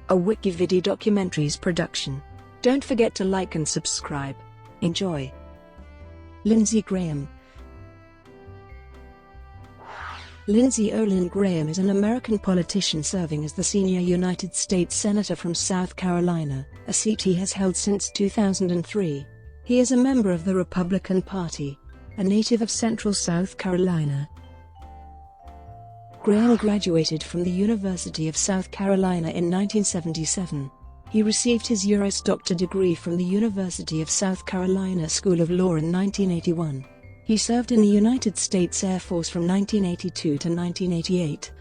a WikiVidi documentaries production. Don't forget to like and subscribe. Enjoy. Lindsey Graham. Lindsey Olin Graham is an American politician serving as the senior United States Senator from South Carolina, a seat he has held since 2003. He is a member of the Republican Party, a native of Central South Carolina. Graham graduated from the University of South Carolina in 1977. He received his Juris Doctor degree from the University of South Carolina School of Law in 1981. He served in the United States Air Force from 1982 to 1988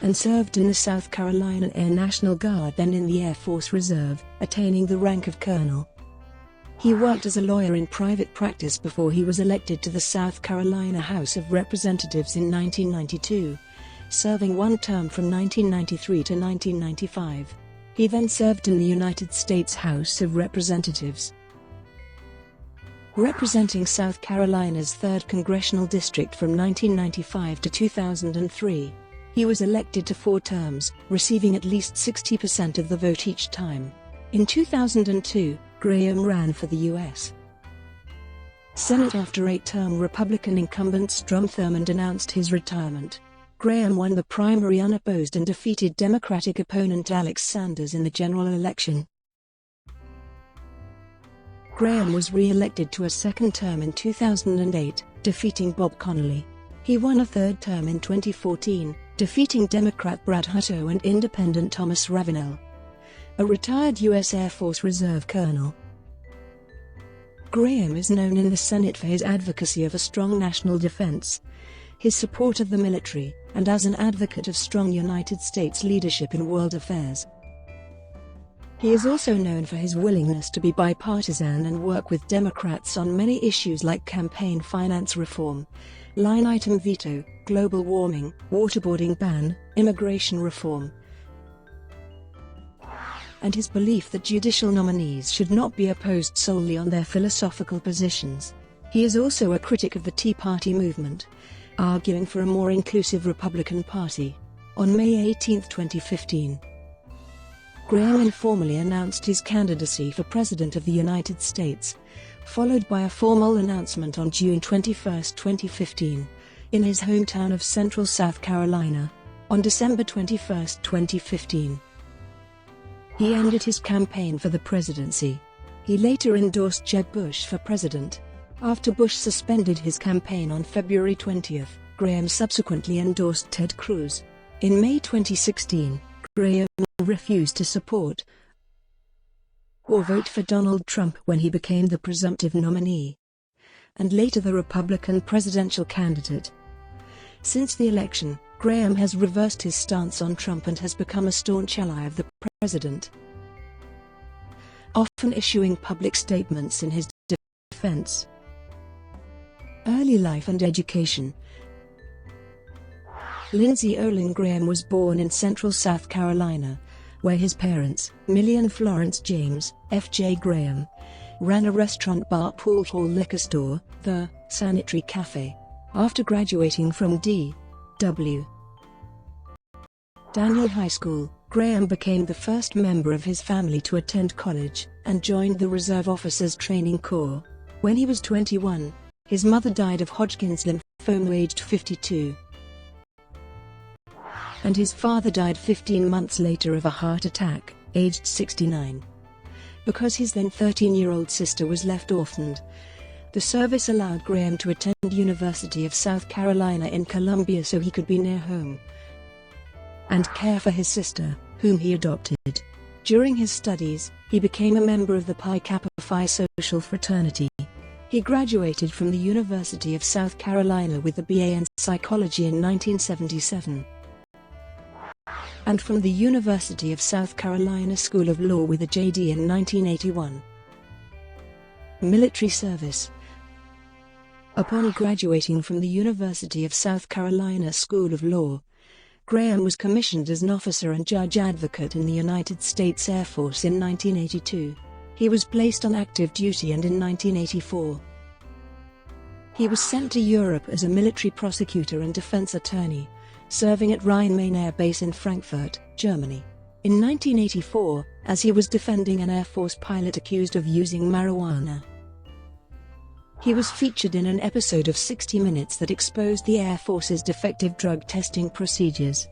and served in the South Carolina Air National Guard, then in the Air Force Reserve, attaining the rank of colonel. He worked as a lawyer in private practice before he was elected to the South Carolina House of Representatives in 1992, serving one term from 1993 to 1995. He then served in the United States House of Representatives, representing South Carolina's 3rd Congressional District from 1995 to 2003. He was elected to 4 terms, receiving at least 60% of the vote each time. In 2002, Graham ran for the U.S. Senate after 8-term Republican incumbent Strom Thurmond announced his retirement. Graham won the primary unopposed and defeated Democratic opponent Alex Sanders in the general election. Graham was re-elected to a 2nd term in 2008, defeating Bob Connolly. He won a 3rd term in 2014, defeating Democrat Brad Hutto and Independent Thomas Ravenel, a retired U.S. Air Force Reserve colonel. Graham is known in the Senate for his advocacy of a strong national defense, his support of the military, and as an advocate of strong United States leadership in world affairs. He is also known for his willingness to be bipartisan and work with Democrats on many issues like campaign finance reform, line item veto, global warming, waterboarding ban, immigration reform, and his belief that judicial nominees should not be opposed solely on their philosophical positions. He is also a critic of the Tea Party movement, arguing for a more inclusive Republican Party. On May 18, 2015, Graham informally announced his candidacy for President of the United States, followed by a formal announcement on June 21, 2015, in his hometown of Central South Carolina. On December 21, 2015, he ended his campaign for the presidency. He later endorsed Jeb Bush for president. After Bush suspended his campaign on February 20, Graham subsequently endorsed Ted Cruz. In May 2016, Graham refused to support or vote for Donald Trump when he became the presumptive nominee, and later the Republican presidential candidate. Since the election, Graham has reversed his stance on Trump and has become a staunch ally of the president, often issuing public statements in his defense. Early life and education. Lindsey Olin Graham was born in Central South Carolina, where his parents, Millie and Florence James, F.J. Graham, ran a restaurant, bar, pool hall, liquor store, the Sanitary Cafe. After graduating from D.W. Daniel High School, Graham became the first member of his family to attend college, and joined the Reserve Officers Training Corps. When he was 21, his mother died of Hodgkin's lymphoma aged 52. And his father died 15 months later of a heart attack, aged 69. Because his then 13-year-old sister was left orphaned, the service allowed Graham to attend University of South Carolina in Columbia so he could be near home and care for his sister, whom he adopted. During his studies, he became a member of the Pi Kappa Phi social fraternity. He graduated from the University of South Carolina with a BA in psychology in 1977. And from the University of South Carolina School of Law with a JD in 1981. Military service. Upon graduating from the University of South Carolina School of Law, Graham was commissioned as an officer and judge advocate in the United States Air Force in 1982. He was placed on active duty, and in 1984, he was sent to Europe as a military prosecutor and defense attorney, serving at Rhein-Main Air Base in Frankfurt, Germany. In 1984, as he was defending an Air Force pilot accused of using marijuana. He was featured in an episode of 60 Minutes that exposed the Air Force's defective drug testing procedures.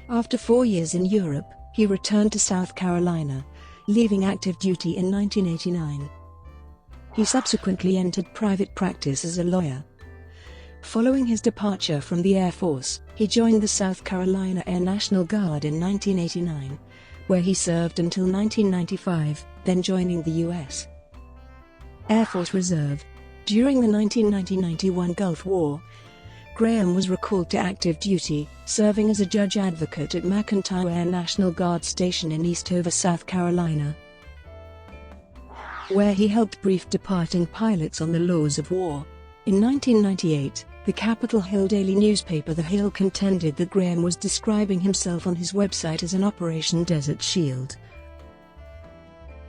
After 4 years in Europe, he returned to South Carolina, leaving active duty in 1989. He subsequently entered private practice as a lawyer. Following his departure from the Air Force, he joined the South Carolina Air National Guard in 1989, where he served until 1995, then joining the U.S. Air Force Reserve. During the 1990–91 Gulf War, Graham was recalled to active duty, serving as a judge advocate at McEntire Air National Guard Station in Eastover, South Carolina, where he helped brief departing pilots on the laws of war. In 1998, the Capitol Hill daily newspaper The Hill contended that Graham was describing himself on his website as an Operation Desert Shield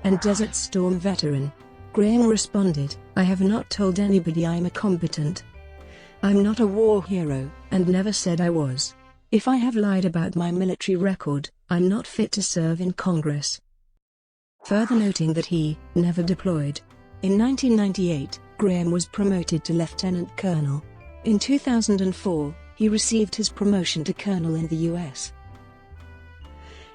and Desert Storm veteran. Graham responded, "I have not told anybody I'm a combatant. I'm not a war hero, and never said I was. If I have lied about my military record, I'm not fit to serve in Congress." Further noting that he never deployed. In 1998, Graham was promoted to lieutenant colonel. In 2004, he received his promotion to colonel in the U.S.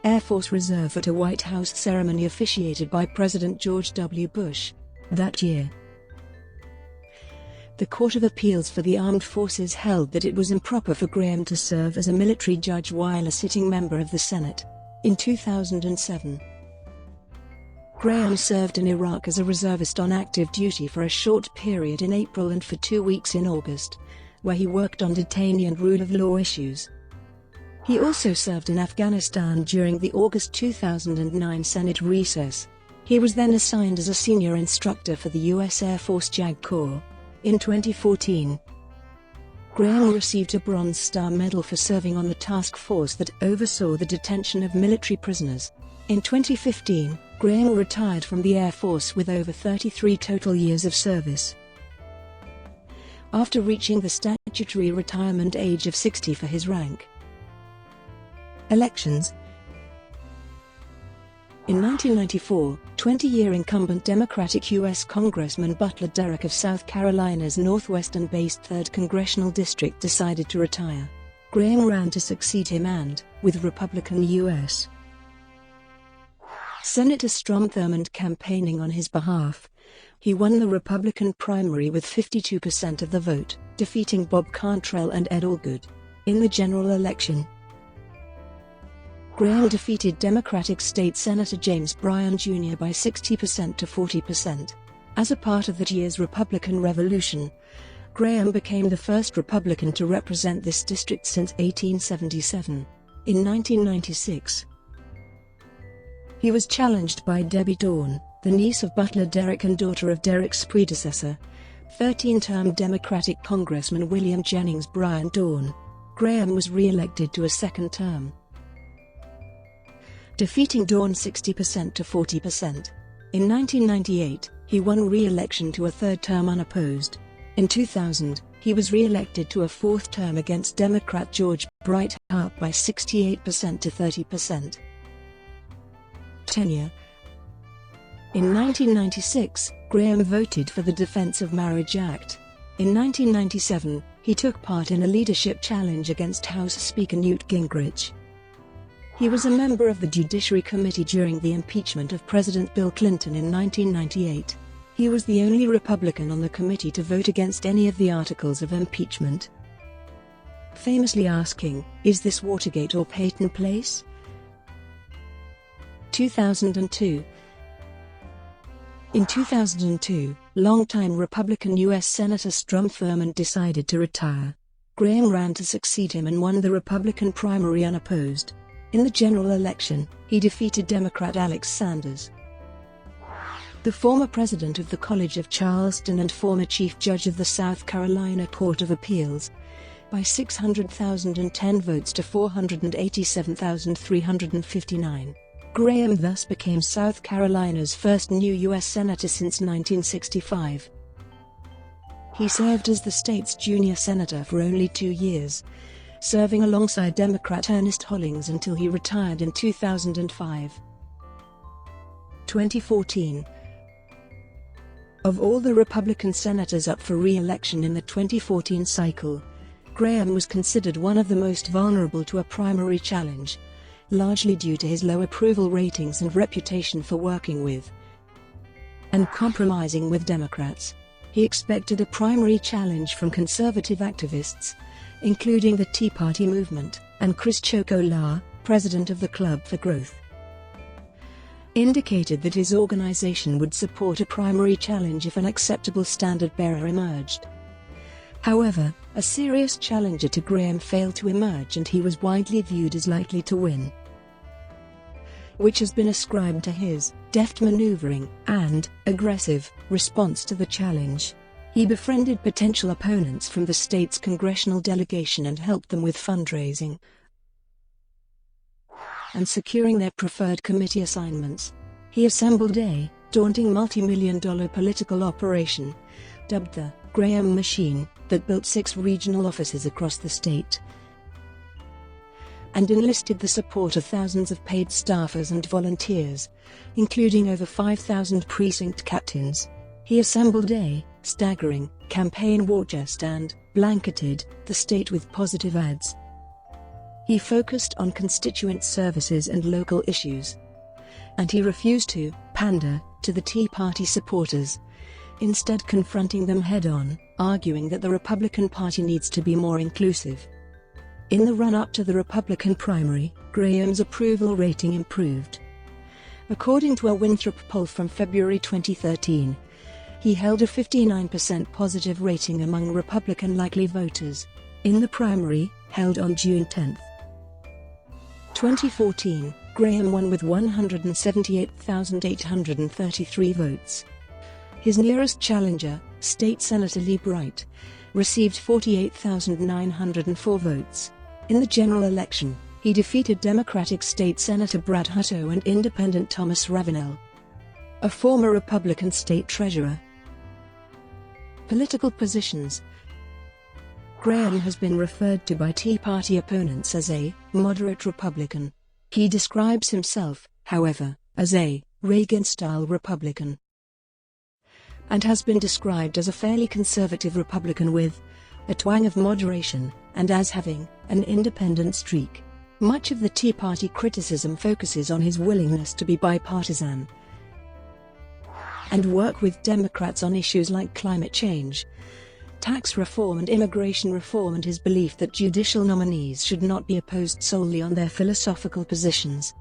Air Force Reserve at a White House ceremony officiated by President George W. Bush that year. The Court of Appeals for the Armed Forces held that it was improper for Graham to serve as a military judge while a sitting member of the Senate. In 2007, Graham served in Iraq as a reservist on active duty for a short period in April and for 2 weeks in August, where he worked on detainee and rule of law issues. He also served in Afghanistan during the August 2009 Senate recess. He was then assigned as a senior instructor for the U.S. Air Force JAG Corps. In 2014, Graham received a Bronze Star Medal for serving on the task force that oversaw the detention of military prisoners. In 2015, Graham retired from the Air Force with over 33 total years of service, after reaching the statutory retirement age of 60 for his rank. Elections. In 1994, 20-year incumbent Democratic U.S. Congressman Butler Derrick of South Carolina's northwestern-based 3rd Congressional District decided to retire. Graham ran to succeed him and, with Republican U.S. Senator Strom Thurmond campaigning on his behalf, he won the Republican primary with 52% of the vote, defeating Bob Cantrell and Ed Allgood. In the general election, Graham defeated Democratic State Senator James Bryan Jr. by 60% to 40%. As a part of that year's Republican Revolution, Graham became the first Republican to represent this district since 1877. In 1996, he was challenged by Debbie Dawn, the niece of Butler Derrick and daughter of Derrick's predecessor, 13-term Democratic Congressman William Jennings Bryan Dawn. Graham was re-elected to a second term, defeating Dawn 60% to 40%. In 1998, he won re-election to a third term unopposed. In 2000, he was re-elected to a fourth term against Democrat George Brighthart by 68% to 30%. Tenure. In 1996, Graham voted for the Defense of Marriage Act. In 1997, he took part in a leadership challenge against House Speaker Newt Gingrich. He was a member of the Judiciary Committee during the impeachment of President Bill Clinton in 1998. He was the only Republican on the committee to vote against any of the articles of impeachment, famously asking, "Is this Watergate or Peyton Place?" 2002. In 2002, longtime Republican U.S. Senator Strom Thurmond decided to retire. Graham ran to succeed him and won the Republican primary unopposed. In the general election, he defeated Democrat Alex Sanders, the former president of the College of Charleston and former chief judge of the South Carolina Court of Appeals, by 610 votes to 487,359. Graham thus became South Carolina's first new U.S. Senator since 1965. He served as the state's junior senator for only 2 years, serving alongside Democrat Ernest Hollings until he retired in 2005. 2014. Of all the Republican senators up for re-election in the 2014 cycle, Graham was considered one of the most vulnerable to a primary challenge, largely due to his low approval ratings and reputation for working with and compromising with Democrats. He expected a primary challenge from conservative activists, including the Tea Party movement, and Chris Chocolat, president of the Club for Growth, indicated that his organization would support a primary challenge if an acceptable standard-bearer emerged. However, a serious challenger to Graham failed to emerge and he was widely viewed as likely to win, which has been ascribed to his deft maneuvering and aggressive response to the challenge. He befriended potential opponents from the state's congressional delegation and helped them with fundraising and securing their preferred committee assignments. He assembled a daunting multi-million-dollar political operation, dubbed the Graham Machine, that built 6 regional offices across the state and enlisted the support of thousands of paid staffers and volunteers, including over 5,000 precinct captains. He assembled a staggering campaign war chest and blanketed the state with positive ads. He focused on constituent services and local issues, and he refused to pander to the Tea Party supporters, instead confronting them head-on, arguing that the Republican Party needs to be more inclusive. In the run-up to the Republican primary, Graham's approval rating improved. According to a Winthrop poll from February 2013, he held a 59% positive rating among Republican likely voters in the primary, held on June 10. 2014, Graham won with 178,833 votes. His nearest challenger, State Senator Lee Bright, received 48,904 votes. In the general election, he defeated Democratic State Senator Brad Hutto and Independent Thomas Ravenel, a former Republican state treasurer. Political positions. Graham has been referred to by Tea Party opponents as a moderate Republican. He describes himself, however, as a Reagan-style Republican, and has been described as a fairly conservative Republican with a twang of moderation, and as having an independent streak. Much of the Tea Party criticism focuses on his willingness to be bipartisan and work with Democrats on issues like climate change, tax reform and immigration reform, and his belief that judicial nominees should not be opposed solely on their philosophical positions.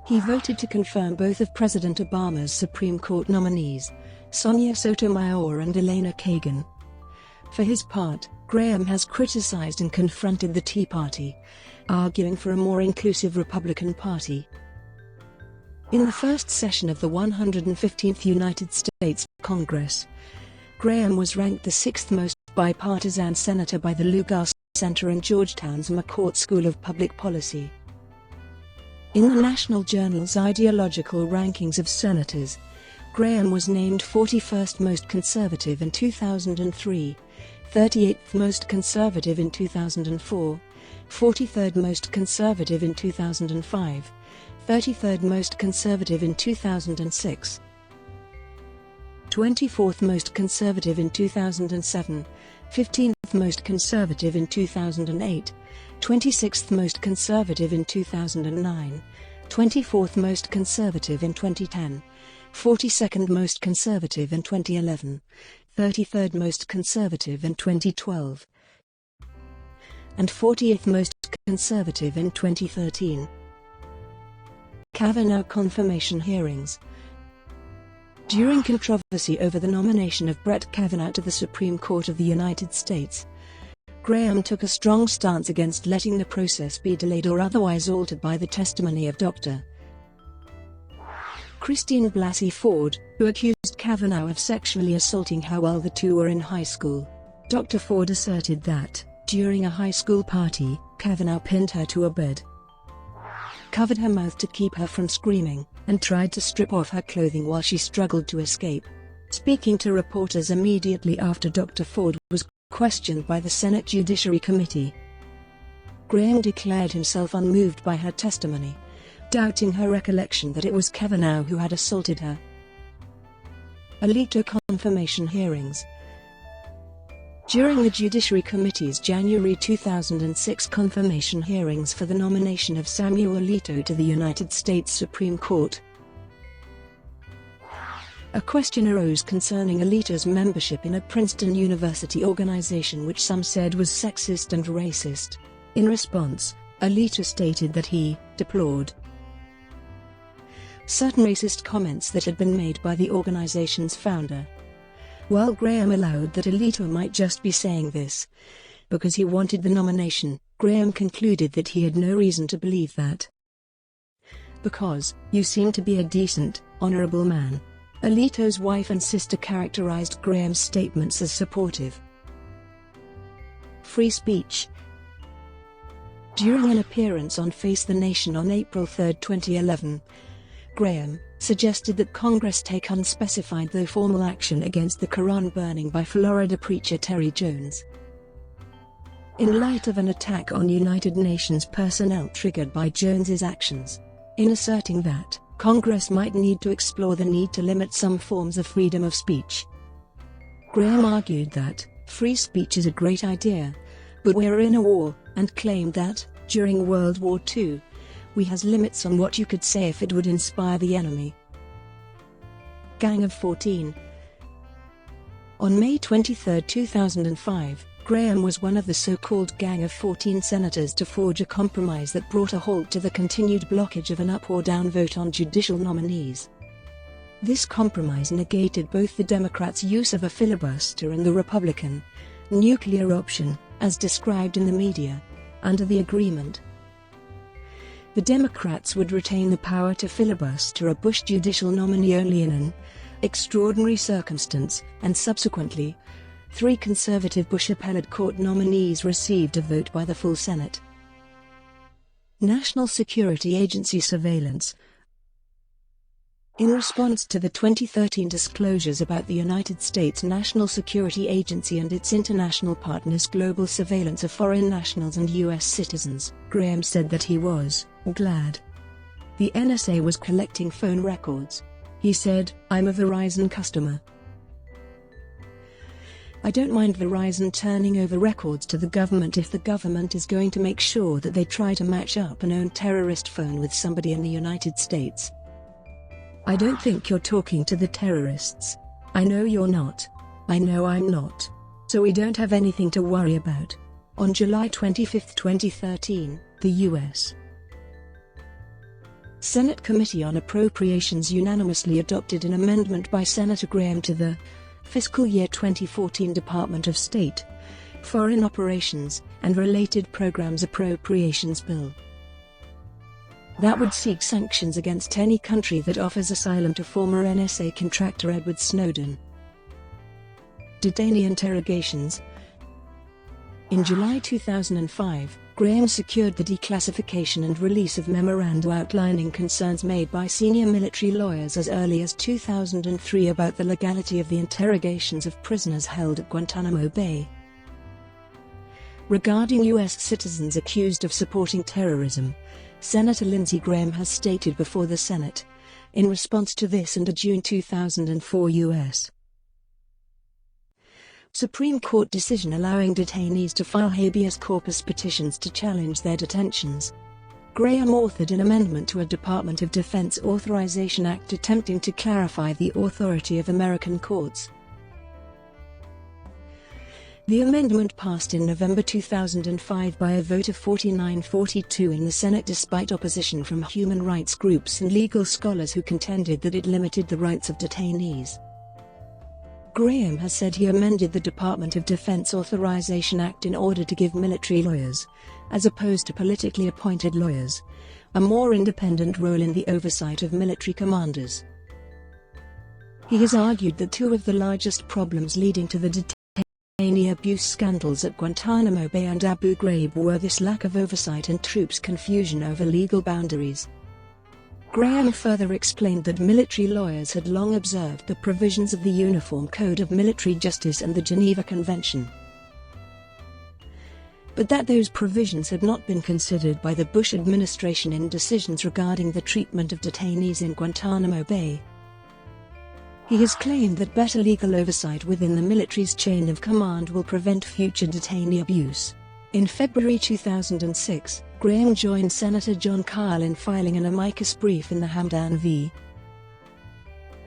He voted to confirm both of President Obama's Supreme Court nominees, Sonia Sotomayor and Elena Kagan. For his part, Graham has criticized and confronted the Tea Party, arguing for a more inclusive Republican Party. In the first session of the 115th United States Congress, Graham was ranked the 6th most bipartisan senator by the Lugar Center and Georgetown's McCourt School of Public Policy. In the National Journal's ideological rankings of senators, Graham was named 41st most conservative in 2003, 38th most conservative in 2004, 43rd most conservative in 2005, 33rd most conservative in 2006, 24th most conservative in 2007, 15th most conservative in 2008, 26th most conservative in 2009, 24th most conservative in 2010, 42nd most conservative in 2011, 33rd most conservative in 2012, and 40th most conservative in 2013. Kavanaugh confirmation hearings. During controversy over the nomination of Brett Kavanaugh to the Supreme Court of the United States, Graham took a strong stance against letting the process be delayed or otherwise altered by the testimony of Dr. Christine Blasey Ford, who accused Kavanaugh of sexually assaulting her while the two were in high school. Dr. Ford asserted that, during a high school party, Kavanaugh pinned her to a bed, covered her mouth to keep her from screaming, and tried to strip off her clothing while she struggled to escape. Speaking to reporters immediately after Dr. Ford was questioned by the Senate Judiciary Committee, Graham declared himself unmoved by her testimony, doubting her recollection that it was Kavanaugh who had assaulted her. Alito confirmation hearings. During the Judiciary Committee's January 2006 confirmation hearings for the nomination of Samuel Alito to the United States Supreme Court, a question arose concerning Alito's membership in a Princeton University organization which some said was sexist and racist. In response, Alito stated that he deplored certain racist comments that had been made by the organization's founder. While Graham allowed that Alito might just be saying this because he wanted the nomination, Graham concluded that he had no reason to believe that. "Because you seem to be a decent, honorable man." Alito's wife and sister characterized Graham's statements as supportive. Free speech. During an appearance on Face the Nation on April 3, 2011, Graham suggested that Congress take unspecified though formal action against the Quran burning by Florida preacher Terry Jones, in light of an attack on United Nations personnel triggered by Jones's actions. In asserting that Congress might need to explore the need to limit some forms of freedom of speech, Graham argued that free speech is a great idea, but we're in a war, and claimed that, during World War II, we has limits on what you could say if it would inspire the enemy. Gang of 14. On May 23, 2005, Graham was one of the so-called Gang of 14 senators to forge a compromise that brought a halt to the continued blockage of an up or down vote on judicial nominees. This compromise negated both the Democrats' use of a filibuster and the Republican nuclear option, as described in the media. Under the agreement, the Democrats would retain the power to filibuster a Bush judicial nominee only in an extraordinary circumstance, and subsequently, 3 conservative Bush appellate court nominees received a vote by the full Senate. National Security Agency surveillance. In response to the 2013 disclosures about the United States National Security Agency and its international partners' global surveillance of foreign nationals and U.S. citizens, Graham said that he was glad the NSA was collecting phone records. He said, "I'm a Verizon customer. I don't mind Verizon turning over records to the government if the government is going to make sure that they try to match up an own terrorist phone with somebody in the United States. I don't think you're talking to the terrorists. I know you're not. I know I'm not. So we don't have anything to worry about." On July 25, 2013, the U.S. Senate Committee on Appropriations unanimously adopted an amendment by Senator Graham to the Fiscal Year 2014 Department of State, Foreign Operations, and Related Programs Appropriations Bill that would seek sanctions against any country that offers asylum to former NSA contractor Edward Snowden. Detainee interrogations. In July 2005, Graham secured the declassification and release of memoranda outlining concerns made by senior military lawyers as early as 2003 about the legality of the interrogations of prisoners held at Guantanamo Bay. Regarding U.S. citizens accused of supporting terrorism, Senator Lindsey Graham has stated before the Senate, in response to this and a June 2004 U.S. Supreme Court decision allowing detainees to file habeas corpus petitions to challenge their detentions, Graham authored an amendment to a Department of Defense Authorization Act attempting to clarify the authority of American courts. The amendment passed in November 2005 by a vote of 49-42 in the Senate despite opposition from human rights groups and legal scholars who contended that it limited the rights of detainees. Graham has said he amended the Department of Defense Authorization Act in order to give military lawyers, as opposed to politically appointed lawyers, a more independent role in the oversight of military commanders. He has argued that 2 of the largest problems leading to the detainee abuse scandals at Guantanamo Bay and Abu Ghraib were this lack of oversight and troops' confusion over legal boundaries. Graham further explained that military lawyers had long observed the provisions of the Uniform Code of Military Justice and the Geneva Convention. but that those provisions had not been considered by the Bush administration in decisions regarding the treatment of detainees in Guantanamo Bay. He has claimed that better legal oversight within the military's chain of command will prevent future detainee abuse. In February 2006, Graham joined Senator Jon Kyl in filing an amicus brief in the Hamdan v.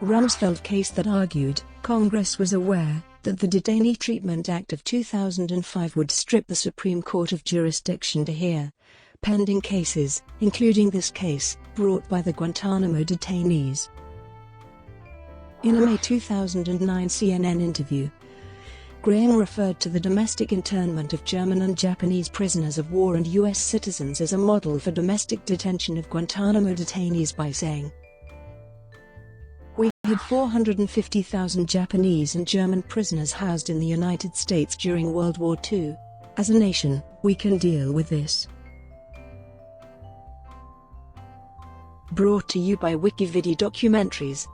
Rumsfeld case that argued Congress was aware that the Detainee Treatment Act of 2005 would strip the Supreme Court of jurisdiction to hear pending cases, including this case, brought by the Guantanamo detainees. In a May 2009 CNN interview, Graham referred to the domestic internment of German and Japanese prisoners of war and U.S. citizens as a model for domestic detention of Guantanamo detainees by saying, "We had 450,000 Japanese and German prisoners housed in the United States during World War II. As a nation, we can deal with this." Brought to you by WikiVidi Documentaries.